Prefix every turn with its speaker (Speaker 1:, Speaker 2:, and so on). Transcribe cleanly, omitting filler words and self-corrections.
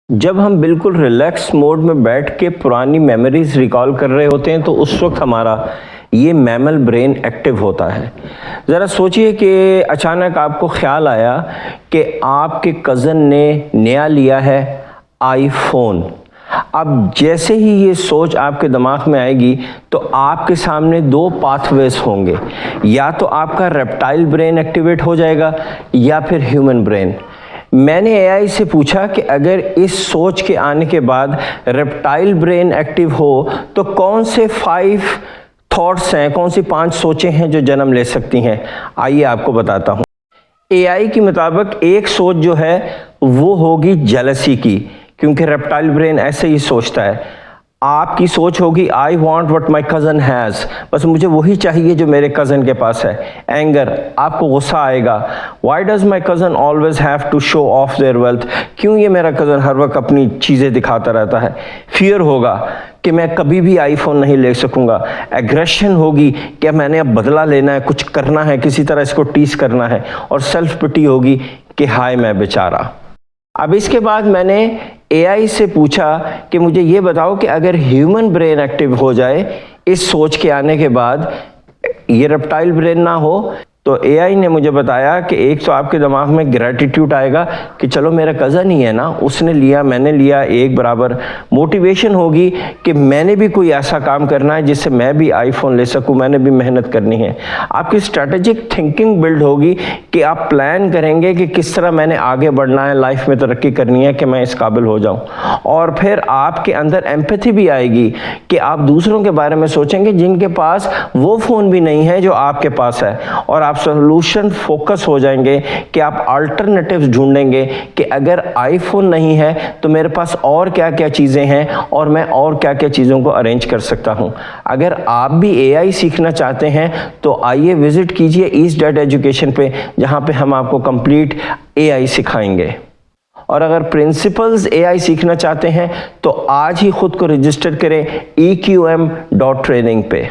Speaker 1: जब हम बिल्कुल रिलैक्स मोड में बैठ के पुरानी मेमोरीज रिकॉल कर रहे होते हैं तो उस वक्त हमारा ये मैमल ब्रेन एक्टिव होता है। ज़रा सोचिए कि अचानक आपको ख्याल आया कि आपके कज़न ने नया लिया है आईफोन। अब जैसे ही ये सोच आपके दिमाग में आएगी तो आपके सामने दो पाथवेज होंगे, या तो आपका रेप्टाइल ब्रेन एक्टिवेट हो जाएगा या फिर ह्यूमन ब्रेन। मैंने एआई से पूछा कि अगर इस सोच के आने के बाद रेप्टाइल ब्रेन एक्टिव हो तो कौन से 5 थॉट्स हैं, कौन सी 5 सोचें हैं जो जन्म ले सकती हैं। आइए आपको बताता हूँ। एआई के मुताबिक एक सोच जो है वो होगी जेलसी की, क्योंकि रेप्टाइल ब्रेन ऐसे ही सोचता है। आपकी सोच होगी I want what my cousin has, बस मुझे वही चाहिए जो मेरे कज़न के पास है। एंगर, आपको गुस्सा आएगा, why does my cousin always have to show off their wealth, क्यों ये मेरा कज़न हर वक्त अपनी चीज़ें दिखाता रहता है। फियर होगा कि मैं कभी भी आईफोन नहीं ले सकूंगा। एग्रेशन होगी कि मैंने अब बदला लेना है, कुछ करना है, किसी तरह इसको टीस करना है। और सेल्फ पिटी होगी कि हाय मैं बेचारा। अब इसके बाद मैंने एआई से पूछा कि मुझे ये बताओ कि अगर ह्यूमन ब्रेन एक्टिव हो जाए इस सोच के आने के बाद, ये रेप्टाइल ब्रेन ना हो, तो एआई ने मुझे बताया कि एक तो आपके दिमाग में ग्रैटिट्यूड आएगा कि चलो मेरा कज़न ही है ना, उसने लिया मैंने लिया एक बराबर। मोटिवेशन होगी कि मैंने भी कोई ऐसा काम करना है जिससे मैं भी आईफोन ले सकूं, मैंने भी मेहनत करनी है। आपकी स्ट्रैटेजिक थिंकिंग बिल्ड होगी कि आप प्लान करेंगे कि किस तरह मैंने आगे बढ़ना है, लाइफ में तरक्की करनी है कि मैं इस काबिल हो जाऊँ। और फिर आपके अंदर एम्पैथी भी आएगी कि आप दूसरों के बारे में सोचेंगे जिनके पास वो फ़ोन भी नहीं है जो आपके पास है। और आप सॉल्यूशन फोकस हो जाएंगे कि आप अल्टरनेटिव्स ढूंढेंगे कि अगर आईफोन नहीं है तो मेरे पास और क्या क्या चीज़ें हैं और मैं और क्या क्या चीज़ों को अरेंज कर सकता हूं। अगर आप भी एआई सीखना चाहते हैं तो आइए विजिट कीजिए ईज़ एजुकेशन पे, जहां पे हम आपको कंप्लीट एआई सिखाएंगे। और अगर प्रिंसिपल्स एआई सीखना चाहते हैं तो आज ही खुद को रजिस्टर करें EQM.training पे।